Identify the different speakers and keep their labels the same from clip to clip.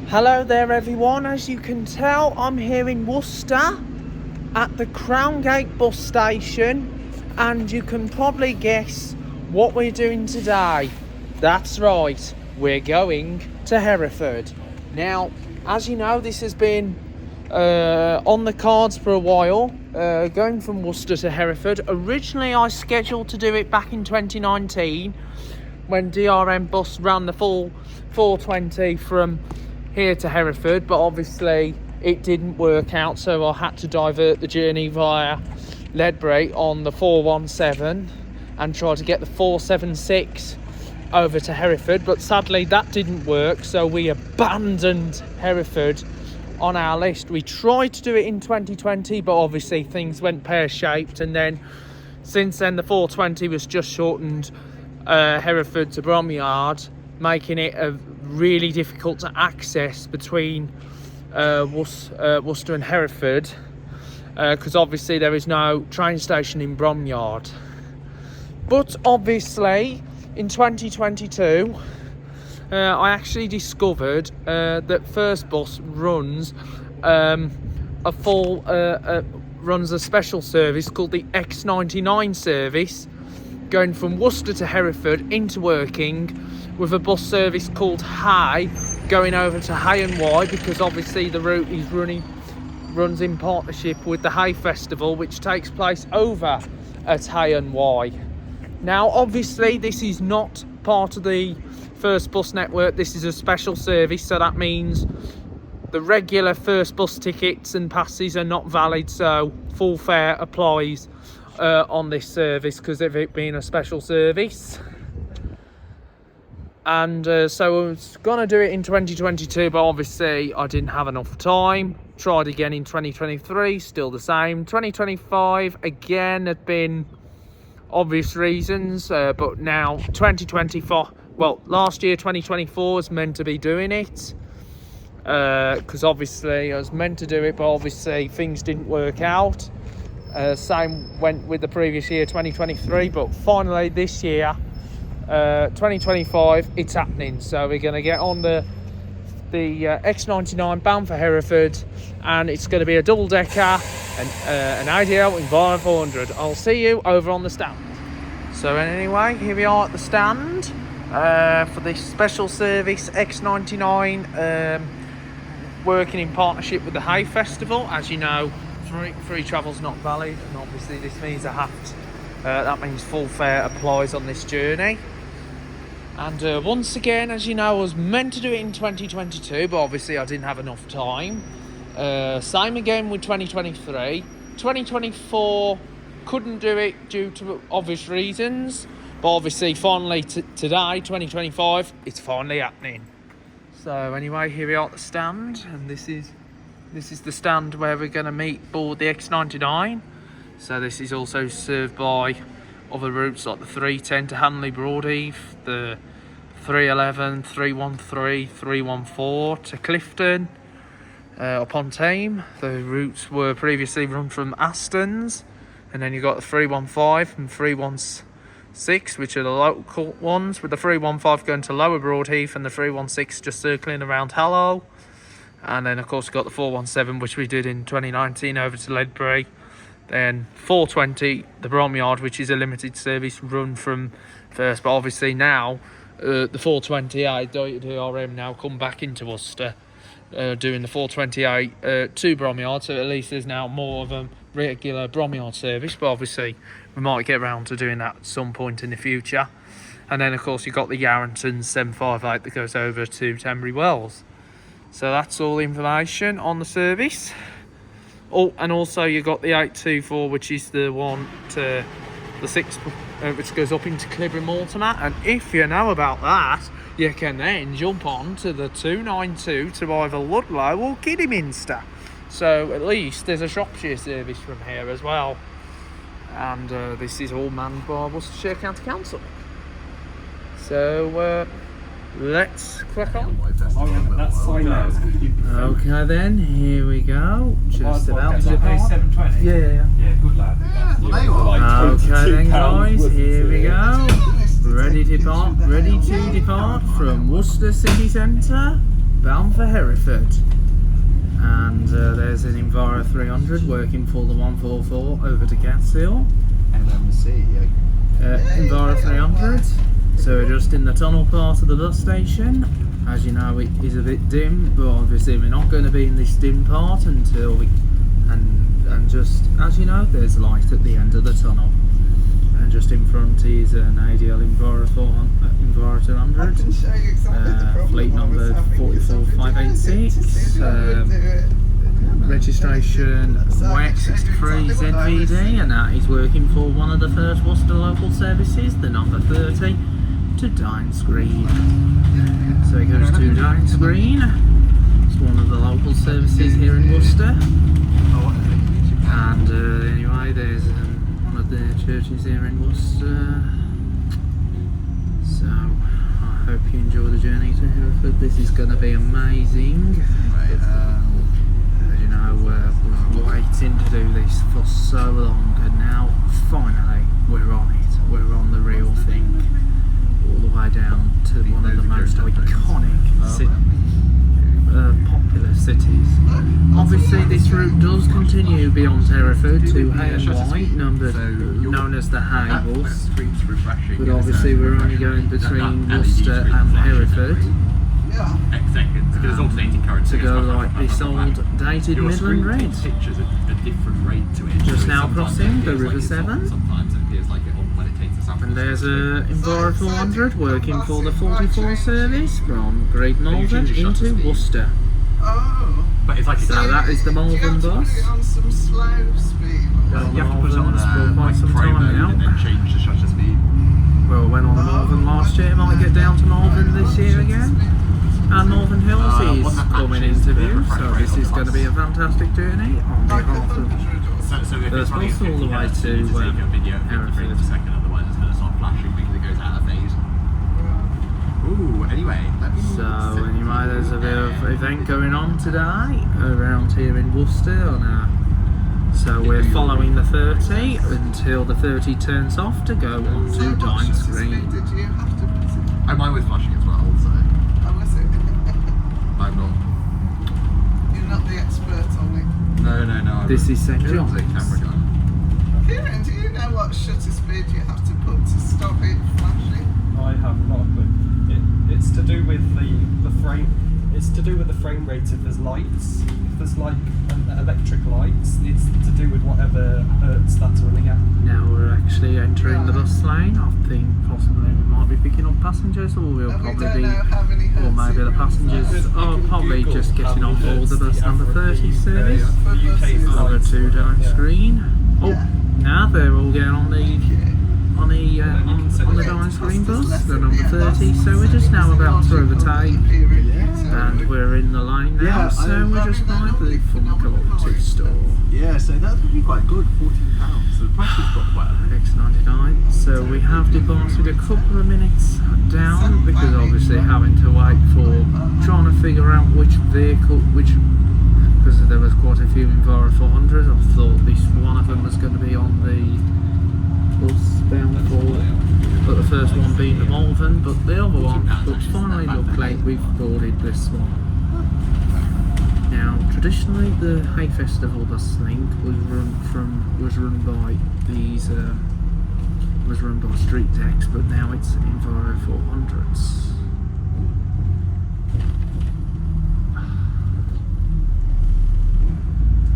Speaker 1: Hello there everyone, as you can tell I'm here in Worcester at the Crown Gate bus station, and you can probably guess what we're doing today. That's right, we're going to Hereford. Now, as you know, this has been on the cards for a while, going from Worcester to Hereford. Originally I scheduled to do it back in 2019 when DRM bus ran the full 420 from here to Hereford, but obviously it didn't work out, so I had to divert the journey via Ledbury on the 417 and try to get the 476 over to Hereford, but sadly that didn't work, so we abandoned Hereford on our list. We tried to do it in 2020, but obviously things went pear-shaped, and then since then the 420 was just shortened Hereford to Bromyard, making it really difficult to access between Worcester and Hereford, because obviously there is no train station in Bromyard. But obviously in 2022 I actually discovered that First Bus runs runs a special service called the X99 service, going from Worcester to Hereford, interworking with a bus service called Hay, going over to Hay-on-Wye, because obviously the route is runs in partnership with the Hay Festival, which takes place over at Hay-on-Wye. Now obviously this is not part of the First Bus network, this is a special service, so that means the regular First Bus tickets and passes are not valid, so full fare applies on this service because of it being a special service. And so I was going to do it in 2022, but obviously I didn't have enough time. Tried again in 2023, still the same. 2025, again, had been obvious reasons, but now 2024, well, last year 2024 was meant to be doing it, because obviously I was meant to do it, but obviously things didn't work out. Same went with the previous year, 2023, but finally this year, 2025, it's happening. So we're going to get on the X99 bound for Hereford, and it's going to be a double decker and an ADL in 400. I'll see you over on the stand. So anyway, here we are at the stand for this special service X99, working in partnership with the Hay Festival. As you know, free travel's not valid, and obviously this means that means full fare applies on this journey. And once again, as you know, I was meant to do it in 2022, but obviously I didn't have enough time. Same again with 2023. 2024 couldn't do it due to obvious reasons, but obviously finally today, 2025, it's finally happening. So anyway, here we are at the stand, and this is the stand where we're going to meet board the X99. So this is also served by other routes like the 310 to Hanley Broadheath, the 311, 313, 314 to Clifton upon Tame. The routes were previously run from Aston's, and then you got the 315 and 316, which are the local ones, with the 315 going to Lower Broadheath and the 316 just circling around Hallow. And then of course you got the 417, which we did in 2019, over to Ledbury. Then 420, the Bromyard, which is a limited service run from First, but obviously now the 428 DRM now come back into Worcester, doing the 428 to Bromyard, so at least there's now more of a regular Bromyard service, but obviously we might get around to doing that at some point in the future. And then of course you've got the Yarrington 758 that goes over to Tenbury Wells. So that's all the information on the service. Oh, and also you got the 824, which is the one to the 6, which goes up into Clibber Mortimer. And if you know about that, you can then jump on to the 292 to either Ludlow or Kidderminster. So at least there's a Shropshire service from here as well. And this is all manned by Worcestershire County Council. So let's crack on. Okay then, here we go. Just about to depart.
Speaker 2: 720.
Speaker 1: Yeah,
Speaker 2: good lad.
Speaker 1: Okay then guys, here we go. Ready to depart from Worcester City Centre. bound for Hereford. And there's an Enviro 300 working for the 144 over to Gatshill.
Speaker 2: MMC,
Speaker 1: Enviro 300. So we're just in the tunnel part of the bus station. As you know, it is a bit dim, but obviously we're not going to be in this dim part until we... And just, as you know, there's light at the end of the tunnel. And just in front is an ADL Enviro 200. Fleet number 44586. Registration YX63ZVD, and that is working for one of the first Worcester local services, the number 30, to Dines Green. So it goes to Dines Green. It's one of the local services here in Worcester. And anyway, there's one of the churches here in Worcester. So I hope you enjoy the journey to Hereford. This is going to be amazing. You know, we've waiting to do this for so long, and now finally we're on it. We're on the real thing. All the way down to one of the most iconic popular cities. Obviously this route does continue beyond Hereford to Hay-on-Wye, known as the Hay Bus, but obviously we're only going between Worcester and Hereford to go like this old dated Midland Red. Just now crossing the River Severn. And there's a Enviro 400 working for the 44 service from Great Malvern into Worcester. So that is the Malvern bus.
Speaker 2: You have to put it on
Speaker 1: for quite some time now.
Speaker 2: And then change the shutter speed.
Speaker 1: Well, went on the Malvern last year, might get down to Malvern this year again. And Northern Hills is coming into view, so this is going to be a fantastic journey on behalf of First Bus all the way to Hereford. So anyway, there's a bit of event going on today around here in Worcester. So we're following the 30 until the 30 turns off to go on to Dines Green.
Speaker 2: Mine was flashing as well, so... I'm not.
Speaker 3: You're not the expert on it.
Speaker 2: No.
Speaker 1: This is St. John's.
Speaker 3: Kieran, do you know what shutter speed you have to put to stop it flashing?
Speaker 4: I have not a clue. It's to do with the frame. It's to do with the frame rate if there's lights. If there's like electric lights, it's to do with whatever hertz that's running at.
Speaker 1: Now we're actually entering the bus lane. I think possibly we might be picking up passengers, or we'll probably be, or maybe the passengers are probably just getting on board the bus number 30 service over to Dines Green. Oh, now they're all getting on the Dines Green bus, the number 30. So we're just now about to overtake, and we're in the lane now. So we're just by the Funko store.
Speaker 2: Yeah, so that would be quite good, £14. So the price has got quite
Speaker 1: X99. So we have departed a couple of minutes down because obviously having to wait for trying to figure out which vehicle, because there was quite a few Enviro 400. I thought this one of them was going to be on the bus bound for, but the first one being the Malvern, but the other one looks finally looked like we've boarded this one. Now, traditionally, the Hay Festival bus link was run by Streetdecks, but now it's Enviro 400s.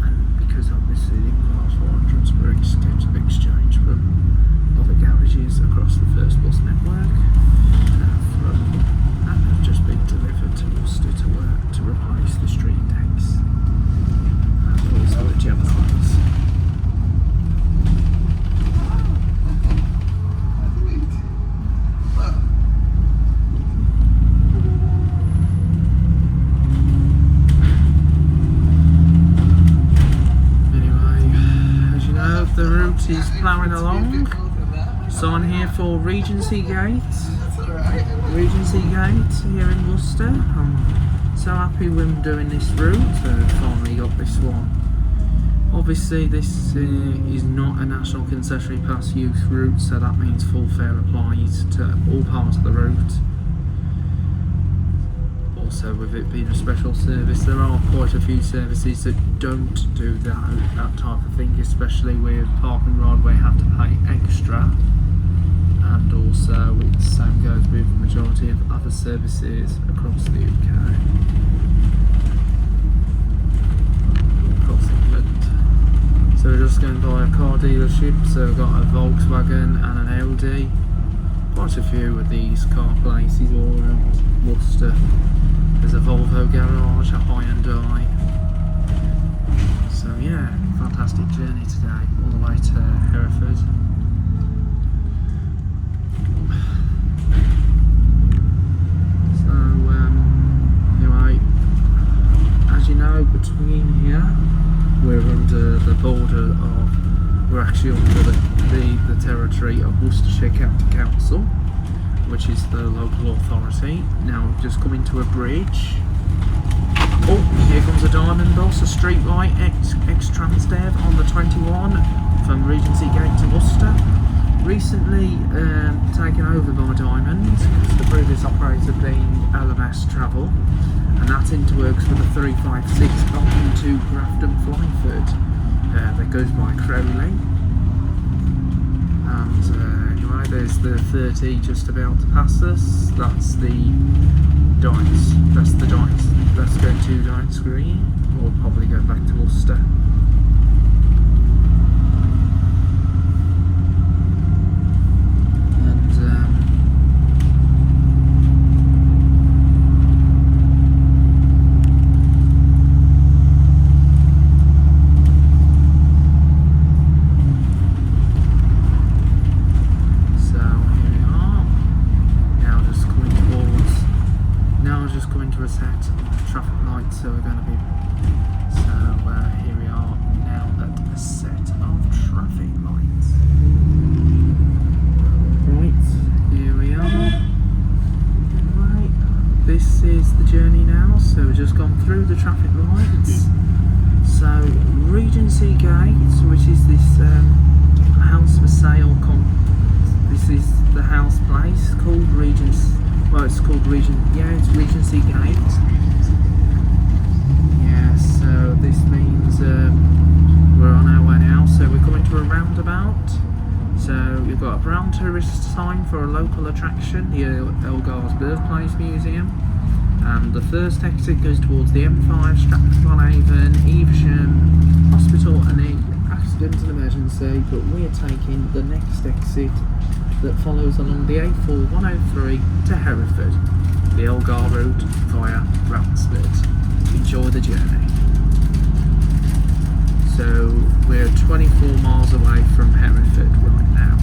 Speaker 1: And because obviously the Enviro 400s were exchanged from other garages across the First Bus network, and have just been delivered to Worcester to replace the Streetdecks and also the Geminis. Anyway, as you know, the route is ploughing along. Sign here for Regency Gate. Regency Gate here in Worcester. I'm so happy with doing this route. Finally got this one. Obviously this is not a National Concessionary Pass use route, so that means full fare applies to all parts of the route. also with it being a special service, there are quite a few services that don't do that type of thing, especially with park and ride where you have to pay extra. And also the same goes with the majority of other services across the UK. Across England. So we're just going by a car dealership, so we've got a Volkswagen and an Audi. Quite a few of these car places all around Worcester. There's a Volvo garage, a Hay-on-Wye. So yeah, fantastic journey today, all the way to Hereford. So anyway, as you know, between here, we're under the border of, we're actually under the territory of Worcestershire County Council, which is the local authority. Now we've just come into a bridge. Oh, here comes a diamond bus, a Streetdeck ex-Transbus on the 21 from Regency Gate to Worcester. Recently taken over by Diamond, because the previous operator being LMS Travel, and that's interworks for the 356 up into Grafton Flyford. That goes by Crowley. And anyway, there's the 30 just about to pass us. That's the Dice. That's the Dice. Let's go to Dice Green. We'll probably go back to Worcester. Through the traffic lights. So Regency Gate, which is this house for sale. This is the house place called Regency. Well, it's called it's Regency Gate. Yeah. So this means we're on our way now. So we're coming to a roundabout. So we've got a brown tourist sign for a local attraction, the Elgar's Birthplace Museum. And the first exit goes towards the M5, Stratford-upon-Avon, Evesham, Hospital and Accident and Emergency, but we are taking the next exit that follows along the A4103 to Hereford, the Elgar route via Transbus. Enjoy the journey. So we're 24 miles away from Hereford right now.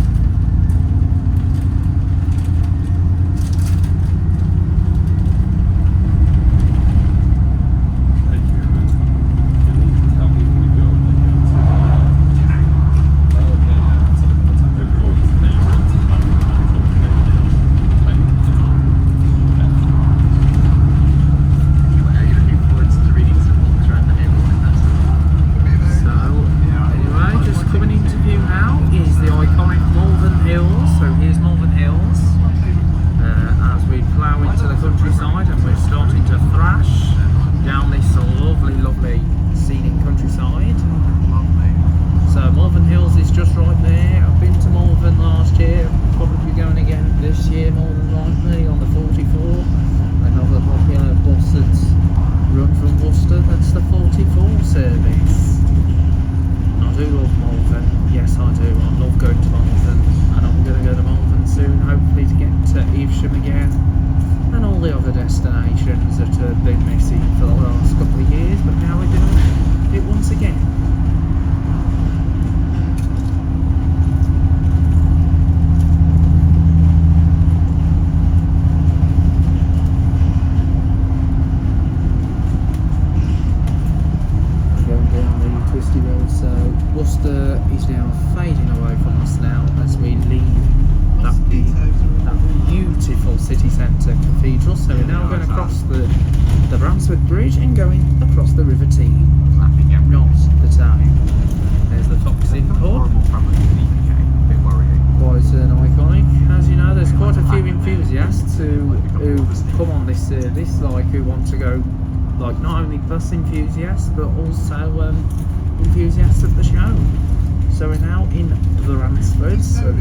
Speaker 1: Worcester is now fading away from us now as we leave that beautiful city centre cathedral. So we're now going across the Bransford Bridge and going across the River Tee. Not the town. There's the Fox Inn pub.
Speaker 2: Horrible from the UK. A bit worrying.
Speaker 1: quite iconic. As you know, there's quite a few enthusiasts who come on this service, like who want to go, like not only bus enthusiasts but also enthusiasts of the show. So we're now in Bransford. So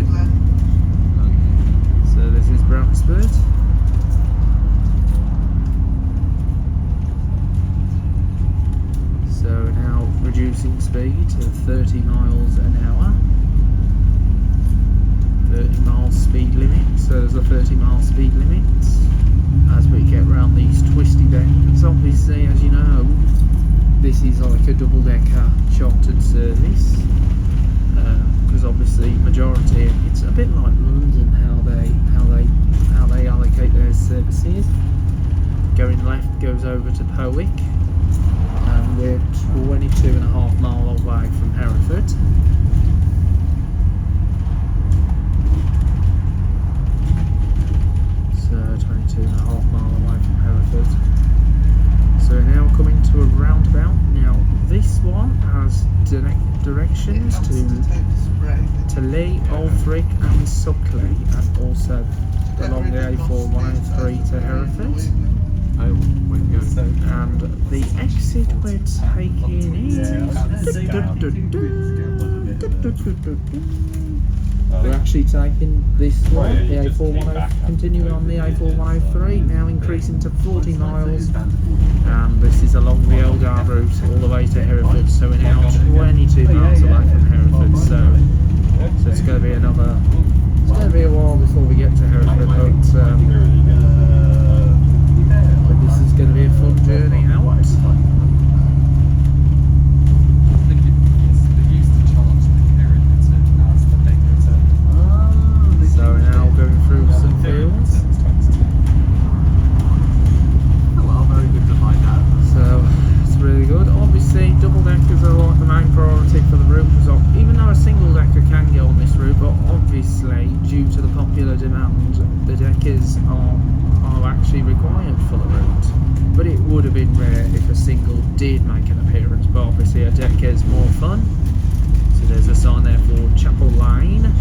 Speaker 1: this is Bransford. So now reducing speed to 30 miles an hour. 30 miles speed limit. So there's a 30 mile speed limit as we get around these twisty bends. Obviously, as you know, this is like a double-decker chartered service. Because obviously majority, it's a bit like London how they allocate their services. Going left goes over to Powick, and we're 22.5 miles away from Hereford. So 22.5 miles away from Hereford. So we're now coming to a roundabout. Now this one has directions to Lee, Alfric and Suckley, and also along the A4103 to Hereford. And the exit we're taking is... We're actually taking this one, the A4103, continuing on the A4103, now increasing to 40 miles, and this is along the Eldar route all the way to Hereford, so we're now 22 miles away from Hereford, so it's going to be another, it's going to be a while before we get to Hereford, but this is going to be a fun journey out. So we're now going through some fields.
Speaker 2: Well, very good to find out.
Speaker 1: So it's really good. Obviously, double deckers are like the main priority for the route, because even though a single decker can go on this route, but obviously due to the popular demand, the deckers are actually required for the route. But it would have been rare if a single did make an appearance, but obviously a decker is more fun. So there's a sign there for Chapel Lane.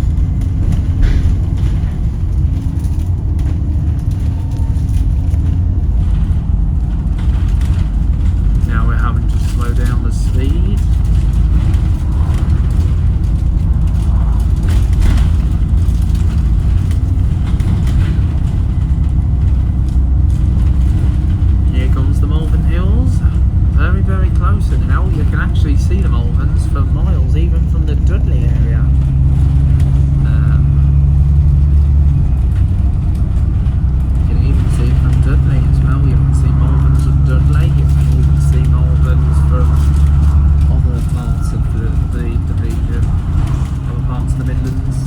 Speaker 1: Now we're having to slow down the speed. Here comes the Malvern Hills. Very, very close, and now you can actually see the Malverns for miles, even from the Dudley area. You can even see it from Dudley as well. You can see Malverns of Dudley. You can even see Malverns from other parts of the region, other parts of the Midlands.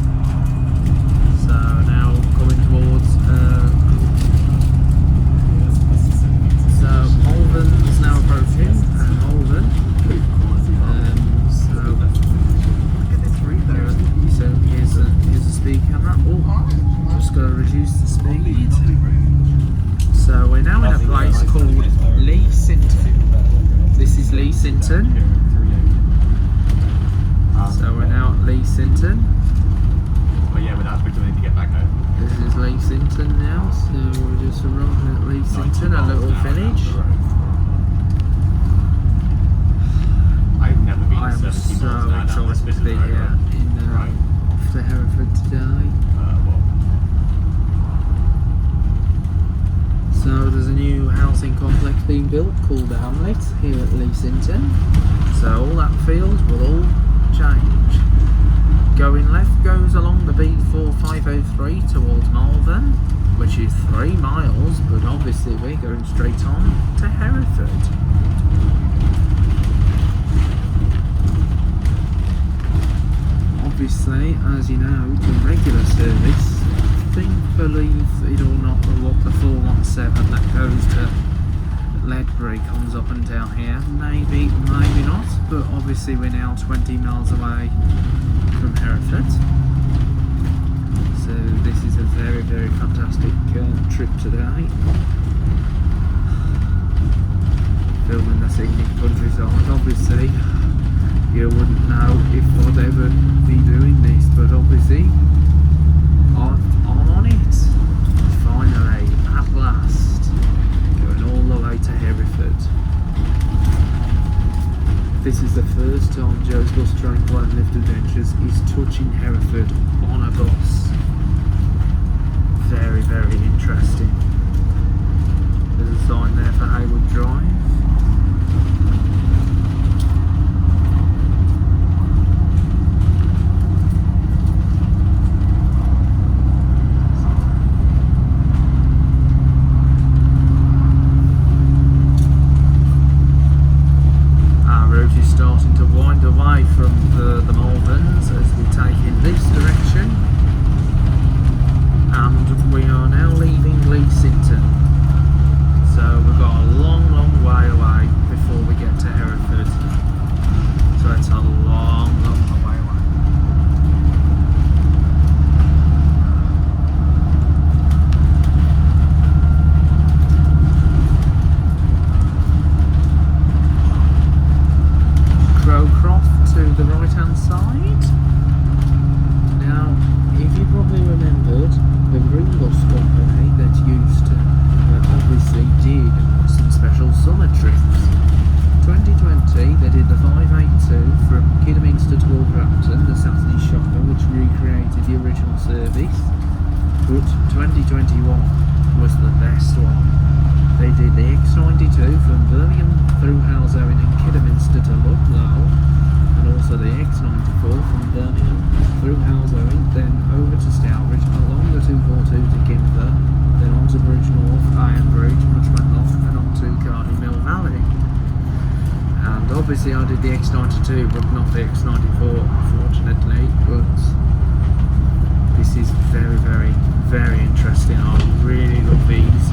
Speaker 1: So now coming towards so Malvern's now approaching, Malvern. So here's a speed camera. Oh, just got to reduce the speed. So we're now in a place called Lee Sinton. This is Lee Sinton. So we're now at Lee Sinton.
Speaker 2: Oh yeah, but that's we need to get back home.
Speaker 1: This is Lee Sinton now, so we're just arriving at Lee Sinton, a little village.
Speaker 2: I've never been
Speaker 1: I am
Speaker 2: 70
Speaker 1: so
Speaker 2: miles an hour down this
Speaker 1: excited
Speaker 2: bit
Speaker 1: to
Speaker 2: of
Speaker 1: be
Speaker 2: the road,
Speaker 1: here
Speaker 2: right?
Speaker 1: off to Hereford today. So there's a new housing complex being built called the Hamlet here at Lee Sinton. So all that field will all change. Going left goes along the B4503 towards Malvern, which is 3 miles, but obviously we're going straight on to Hereford. Obviously, as you know, the regular service, believe it or not, the 417 that goes to Ledbury comes up and down here. Maybe not, but obviously we're now 20 miles away from Hereford. So this is a very, very fantastic trip today. Filming the scenic countryside. Obviously, you wouldn't know if I'd ever be doing this, but obviously Workers is touching Hereford on a bus. Very, very interesting. There's a sign there for Haywood Drive. Starting to wind away from the Malverns as we take in this direction, and we are now leaving Leasington, so we've got a long way away before we get to Hereford, so it's a long way away. To the right hand side. Now, if you probably remembered, the Green Bus company that used to obviously did some special summer trips. 2020 they did the 582 from Kidderminster to Wolverhampton, the Saturday shopper, which recreated the original service, but 2021 was the best one. They did the X92 from Birmingham through Halesowen and Kidderminster to Ludlow, and also the X94 from Birmingham through Halesowen, then over to Stourbridge, along the 242 to Gimfer, then onto Bridge North, Iron Bridge, Muchmanloch, and onto Cardiff Mill Valley. And obviously I did the X92, but not the X94, unfortunately, but this is very, very, very interesting. I really love these.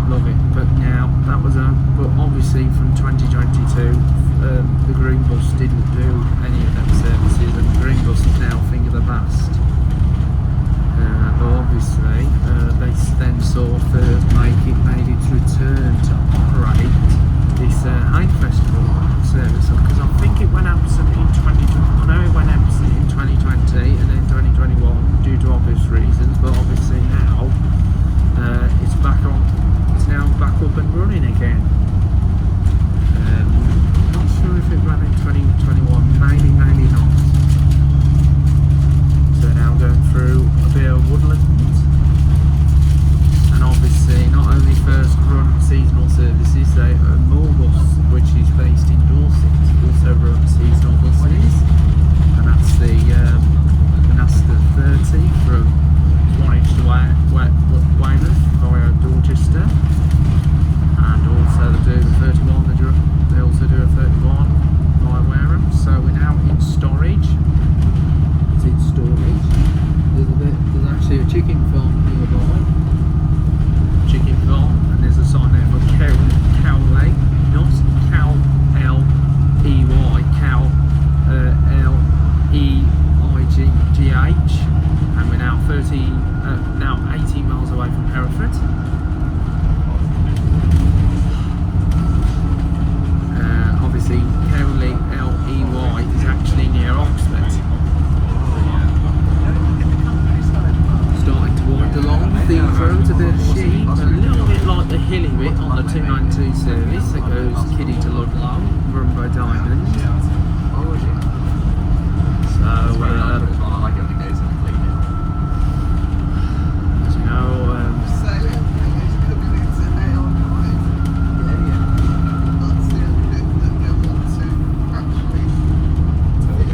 Speaker 1: Love it. But now that was but obviously from 2022 the Green Bus didn't do any of them services, and Green Bus is now a thing of the past. But obviously they then saw Firth made its return to operate this Hay Festival service, because I think it went absent in 2020. I know it went absent in 2020 and then 2021 due to obvious reasons, but obviously now it's back on. It's now back up and running again. Not sure if it ran in 2021, maybe not. So now going through a bit of woodland, and obviously not only first run seasonal services, they Morbus, which is based in Dorset, also run seasonal buses, and that's the 30 from Swanage to Weymouth via Dorchester, and also they do the 31. They also do a 31 via Wareham. So we're now in storage. It's in storage. There's actually a chicken farm nearby. Chicken farm, and there's a sign there for Cowley, not Cow L-E-Y, Cow L-E-I-G-H, and we're now 18 miles away from Hereford. Obviously, Cowley L-E-Y is actually near Oxford. Starting to wind along the road a bit sheep, a little bit like the hilly bit on the 292 service that goes Kiddie to Ludlow, run by Diamond. So, as you know,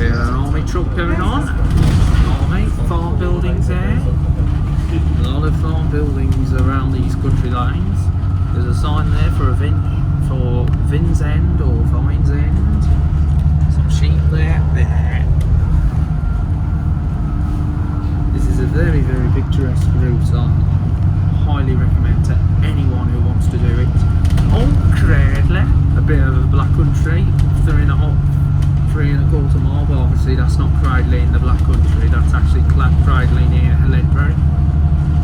Speaker 1: an army truck going on. Army, farm buildings there. A lot of farm buildings around these country lanes. There's a sign there for Vin's End or Vine's End. Some sheep there. This is a very, very picturesque route. I highly recommend to anyone who wants to do it. Old Cradley, a bit of a black country, 3.25 mile, but obviously that's not Cradley in the Black Country, that's actually Cradley near Ledbury.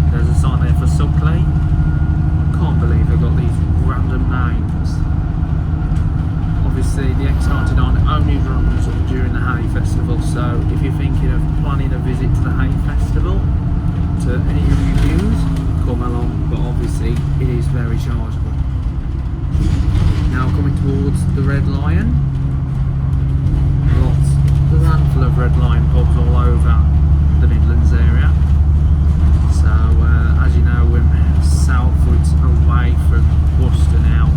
Speaker 1: There's a sign there for Suckley. Can't believe they've got these random names. Obviously the X99 only runs during the Hay Festival, so if you're thinking of planning a visit to the Hay Festival, to any of you viewers, come along, but obviously it is very chargeable. Now coming towards the Red Lion. There's a handful of Red Line pubs all over the Midlands area. So as you know, we're southwards away from Worcester now.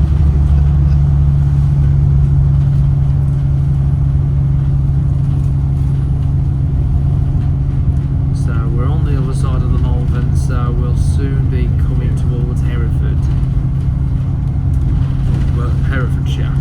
Speaker 1: So we're on the other side of the Malvern, so we'll soon be coming towards Hereford. Well, Herefordshire.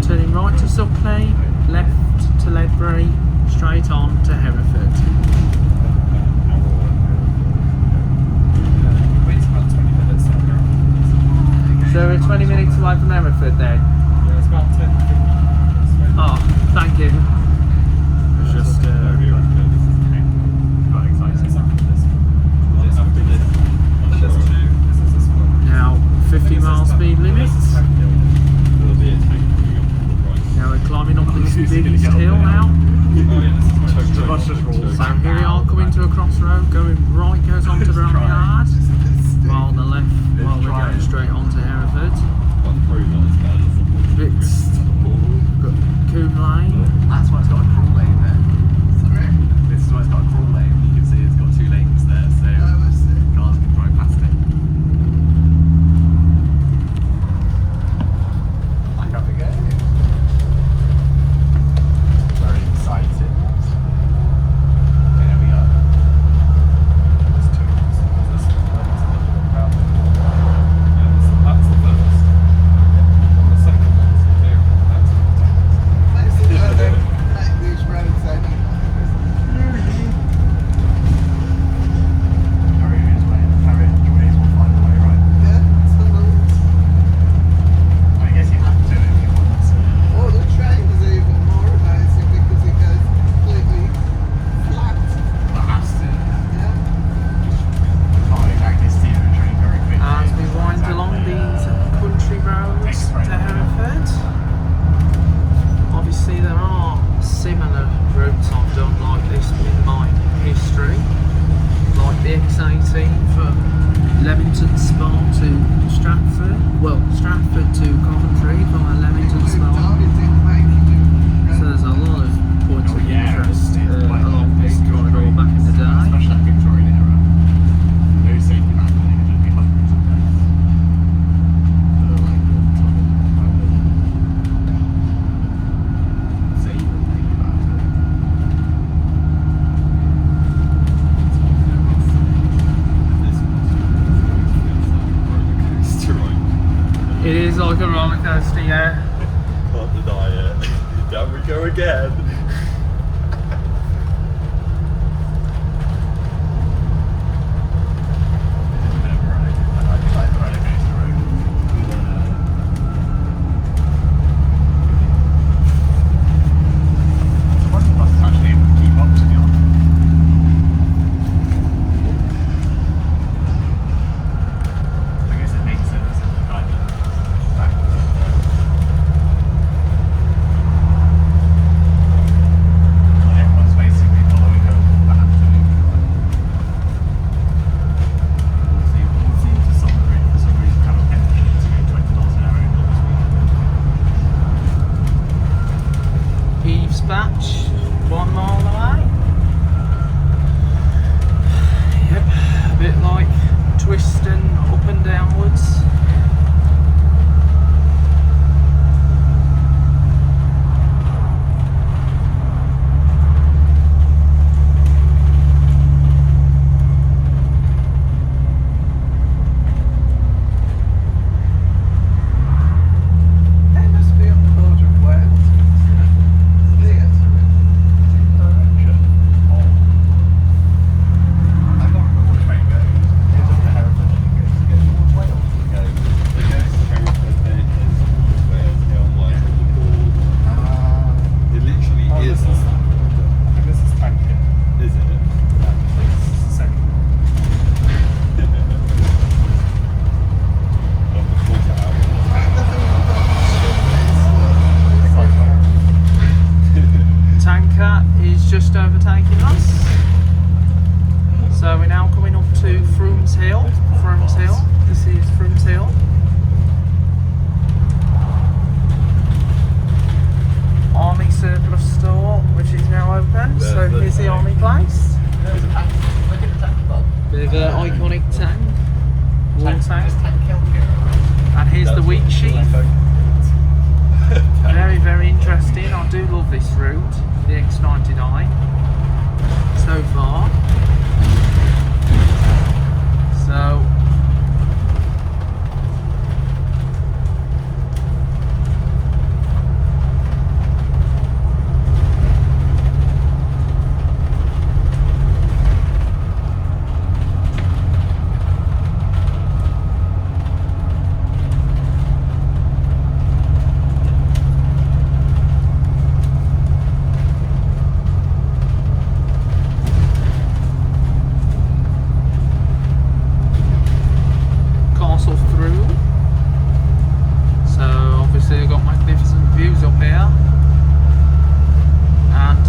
Speaker 1: Turning right to Suckley, left to Ledbury, straight on to Hereford. So we're 20 minutes away from Hereford then?
Speaker 4: Yeah, it's about 10 minutes.
Speaker 1: Oh, thank you. It's just now 50 mile speed limit. Now we're climbing up this biggest hill now. So here we are coming to a crossroad, going right goes on to Brown Yard, while the left, while we're going straight on to Hereford. It's got Coombe Lane.
Speaker 2: That's why it's got a crawl lane there. Sorry? This is why it's got a crawl lane. You can see it's got 2 lanes there, so cars can drive past it. Back up again. Very excited. There we are. There's 2. That's the first. On the second one's the clear. That's the
Speaker 3: Most of them don't make these roads anymore.
Speaker 2: Harry is way. Harry will find a way, right?
Speaker 3: Yeah, tunnels.
Speaker 2: I guess you have to if you want to.
Speaker 3: Or the train's even more amazing because it goes completely flat.
Speaker 2: But has to.
Speaker 3: Yeah.
Speaker 2: Can't exactly steer a train very quickly.
Speaker 1: As we wind along these country roads to Hereford. Obviously there are similar routes I've done like this in my history, like the X18 from Leamington Spa to Stratford, well Stratford to Coventry via Leamington Spa. So there's a lot of points of interest along this corridor back in the day.
Speaker 2: Especially that Victorian era. No safety back then, it'd be hundreds of deaths. So you would think about it.
Speaker 1: It is like a roller coaster, yeah.
Speaker 2: Can't deny it. Down we go again.
Speaker 1: taking us. So we're now coming up to Frooms Hill. This is Frooms Hill. Army surplus store, which is now open. So here's the army place.
Speaker 2: There's a tank. Look at the tank, Bob.
Speaker 1: Bit of an iconic tank. War tank.
Speaker 2: There's tank killed here.
Speaker 1: And here's the wheat sheaf. Very, very interesting. I do love this route, the X99, so far. So, they've got magnificent views up here, and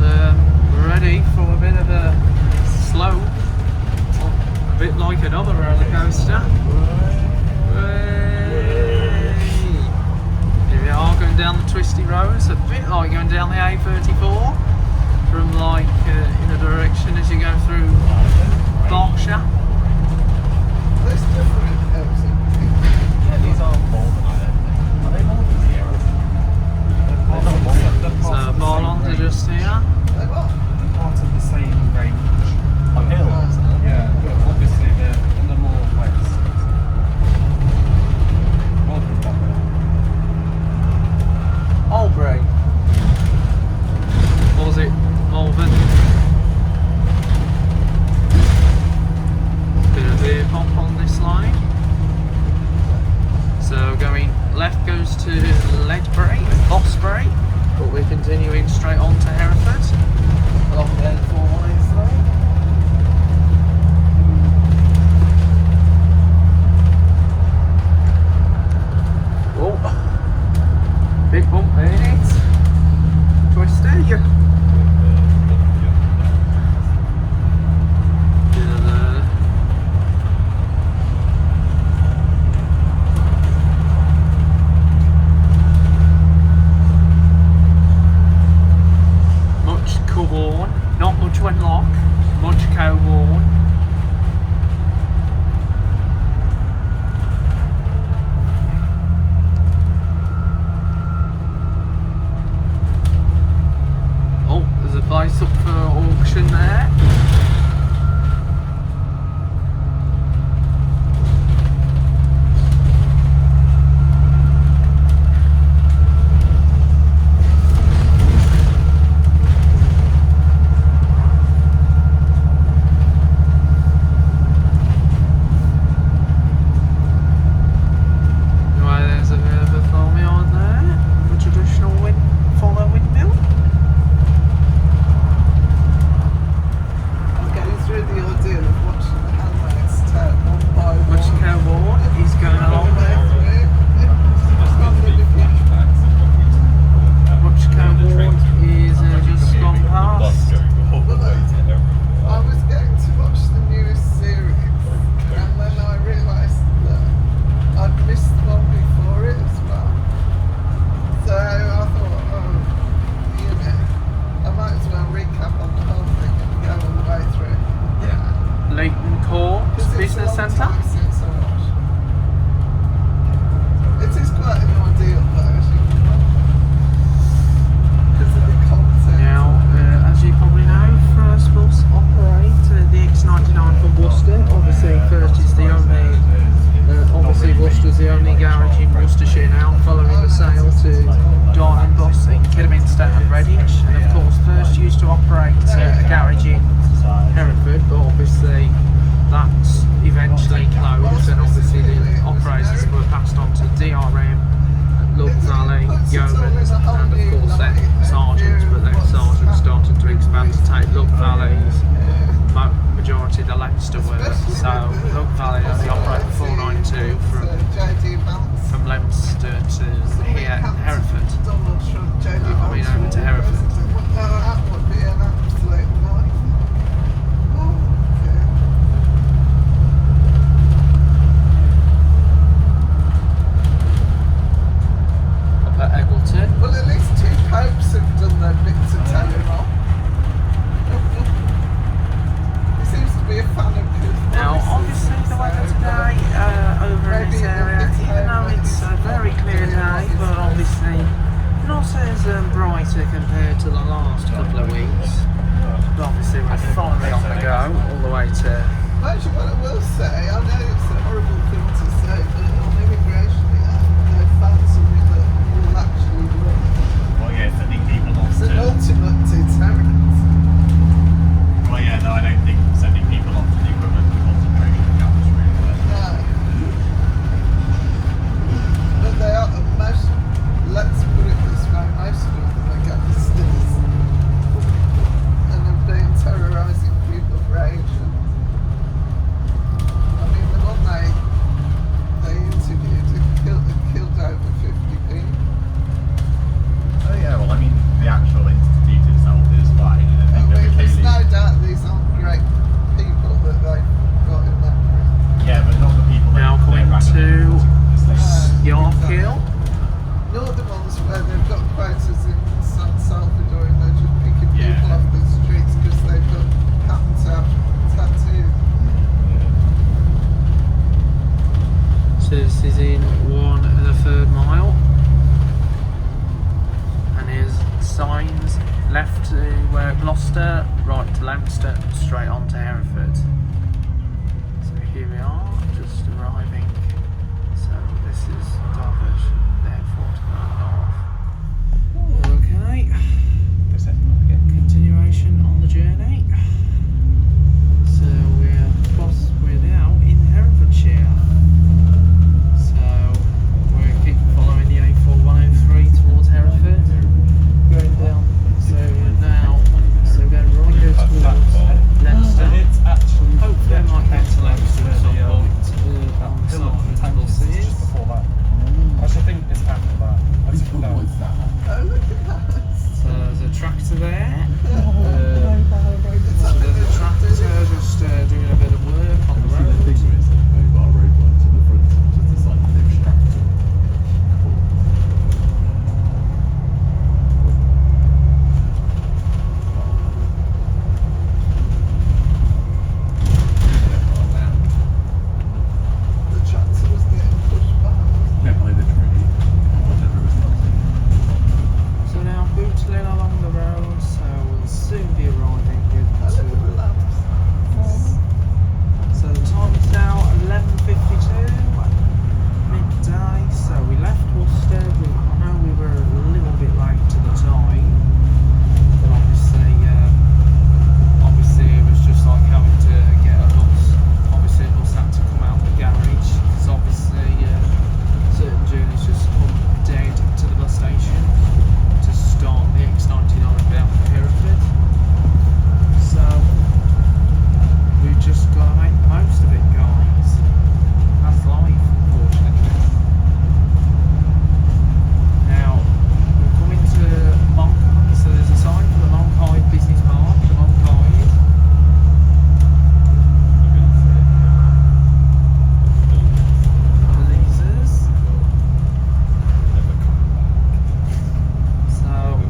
Speaker 1: we're ready for a bit of a slope, a bit like another roller coaster. Here we are going down the twisty roads, a bit like going down the A34 from like in a direction as you go through Berkshire.
Speaker 3: There's different hills in
Speaker 2: Yeah, these are more than I don't think. Are they more than zero?
Speaker 1: So Marlons are just here.
Speaker 3: They what?
Speaker 4: Part of the same range.
Speaker 2: On hills?
Speaker 4: Yeah, but obviously they're in the more west. More than one.
Speaker 1: Albury. Or was it Malvern? Bit of veer pump on this line. So going left goes to Ledbury, Osprey, but we're continuing straight on to Hereford along the N4103. Oh, big bump in it. Twisty. Worn, not much when locked, much co-worn. Oh, there's a place up for auction there. Business Centre.
Speaker 3: It is quite an ordeal though, as you can know, because of the content.
Speaker 1: Now, as you probably know, Transbus operate the X99 from Worcester. Obviously, first is the only, Worcester's the only garage in Worcestershire now, following the sale to Trident Bus in Kidderminster and Redditch. And of course, first used to operate a garage in Hereford, but obviously that's eventually closed, and obviously the operators were passed on to DRM, Lug Valley, Yeoman, and of course then Sergeants, but then Sergeants started to expand to take Lug Valley's majority of the Leicester work. So Lug Valley only operate the 492 from Leicester to here, Hereford. Over to Hereford.
Speaker 3: That would be an absolute nightmare.
Speaker 1: finally on the go, all the way to.
Speaker 3: Actually, what I will say, I know it's a horrible thing to say, but on immigration, they found something that will actually work.
Speaker 2: Well, yeah, sending people off
Speaker 3: It's
Speaker 2: to.
Speaker 3: an ultimate deterrent.
Speaker 2: Well, yeah, no, I don't think sending people off to the equivalent of concentration camps really works.
Speaker 3: No. But they are, let's put it this way, most of them are gangsters. And have been terrorising people for ages. I mean, the one they interviewed killed over 50 people.
Speaker 2: Oh yeah, well, I mean, the actual institute itself is fine. And I
Speaker 3: I
Speaker 2: think
Speaker 3: mean, there's
Speaker 2: clearly,
Speaker 3: no doubt these aren't great people that they've got in that group.
Speaker 2: yeah, but not the people that
Speaker 1: Now coming
Speaker 2: they're
Speaker 1: to
Speaker 3: Yorkhill.
Speaker 1: Yorkhill.
Speaker 3: Nor the ones where they've got quotas in San Salvador and they're just picking
Speaker 2: Yeah.
Speaker 3: people off the streets because they've got happen to have tattoos.
Speaker 1: So this is in 1/3 mile, and here's signs left to Gloucester, right to Leicester, straight on to Hereford. So here we are, just arriving. So this is diversion, therefore to go north. Okay, continuation on the journey. So we're now in Herefordshire. So we're keep following the A4103 towards Hereford, going down. So now, so we're going right here towards Leicester.
Speaker 4: It's actually.
Speaker 1: Hopefully I might get to Leicester at some point. On the
Speaker 4: Hill of
Speaker 1: side,
Speaker 4: Tank
Speaker 1: we'll
Speaker 4: is
Speaker 1: see.
Speaker 4: just before that. I should think it's after that. I think no.
Speaker 3: Oh, look at that.
Speaker 1: So there's a tractor there.
Speaker 3: It's
Speaker 1: So
Speaker 3: up
Speaker 1: there's a tractor just doing a bit of work on the road.
Speaker 3: The tractor was getting pushed back.
Speaker 1: So now bootling along the road, so we'll soon be arriving
Speaker 3: Oh, look at the
Speaker 1: into.
Speaker 3: lamps.
Speaker 1: So the time is now 11:52 midday. So we left Worcester. I know we were a little bit late to the time, but obviously it was just like having to get a bus. Obviously a bus had to come out the garage because obviously certain journeys just come dead to the bus station to start the X99 bound for Hereford. So we've just got to make the most of it, guys. That's life, unfortunately. Now, we're coming to Monk, so there's a sign for the Monk Business Park, the Monk Leasers. So,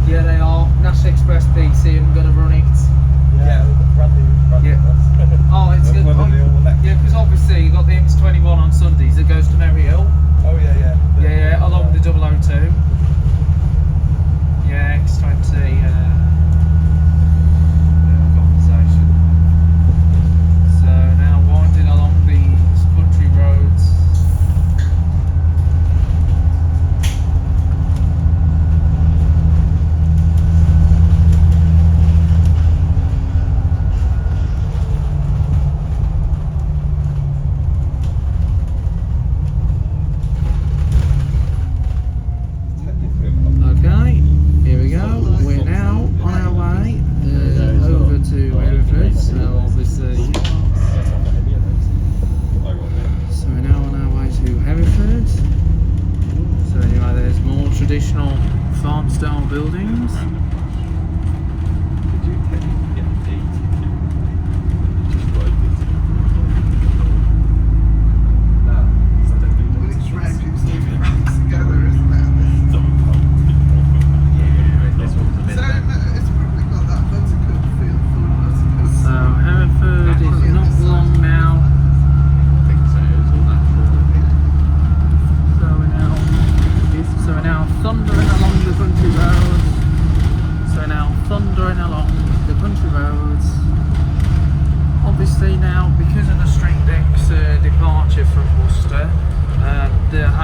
Speaker 1: yeah, they are. National Express BC, I'm going to run it. Yeah. Oh, it's good. Yeah, because obviously you've got the X21 on Sundays that goes to Merry Hill.
Speaker 4: Oh yeah.
Speaker 1: Yeah, along with the 002. Yeah, X20 conversation. So now winding along these country roads. Okay, here we go. We're now on our way over to Hereford. So obviously, so we're now on our way to Hereford. So anyway, there's more traditional farm-style buildings.
Speaker 3: When it's red, it's all cramps together, isn't it? So it's probably got that vertical feel for vertical.
Speaker 1: So Hereford is not long now.
Speaker 2: I think so, it's all natural.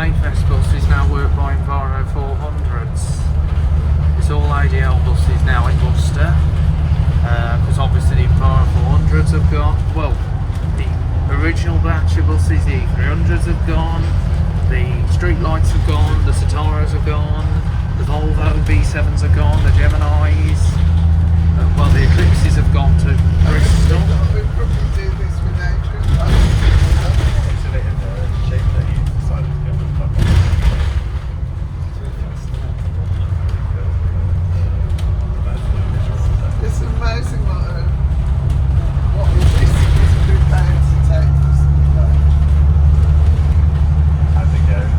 Speaker 1: AFES buses now work by Enviro 400s. It's all ADL buses now in Worcester, because obviously the Enviro 400s have got, well, the original batch of buses, the E300s have gone, the Streetlights have gone, the Sataras have gone, the Volvo V7s have gone, the Geminis, well, the Eclipses have gone to Bristol.
Speaker 3: We probably do this with Adrian.
Speaker 2: It's a bit in the shape that he decided to go with the plug.
Speaker 3: It's amazing what logistics is prepared to take this thing.
Speaker 2: As it goes.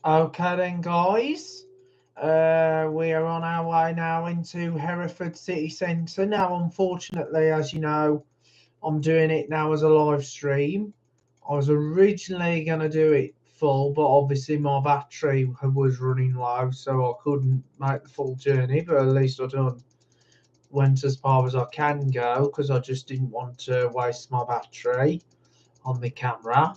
Speaker 1: Okay then, guys. We are on our way now into Hereford city centre. Now, unfortunately, as you know, I'm doing it now as a live stream. I was originally going to do it full, but obviously my battery was running low, so I couldn't make the full journey. But at least went as far as I can go, because I just didn't want to waste my battery on the camera.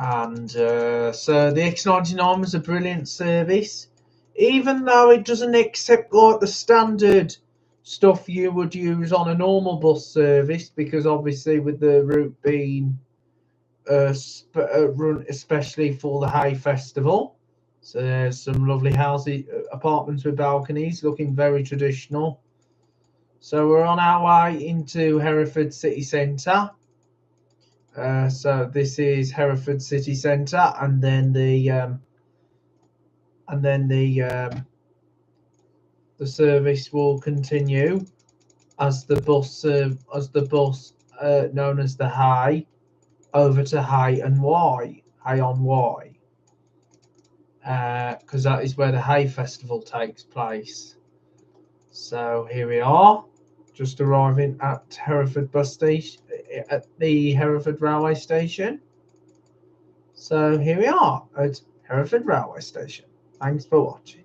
Speaker 1: And so the X99 was a brilliant service, even though it doesn't accept like the standard stuff you would use on a normal bus service, because obviously with the route being run especially for the Hay Festival. So there's some lovely houses, apartments with balconies, looking very traditional. So we're on our way into Hereford city centre. So this is Hereford city centre, and then the service will continue as the bus known as the Hay over to Hay-on-Wye, Hay-on-Wye, because that is where the Hay Festival takes place. So here we are, just arriving at Hereford bus station, at the Hereford railway station. So here we are at Hereford railway station. Thanks for watching.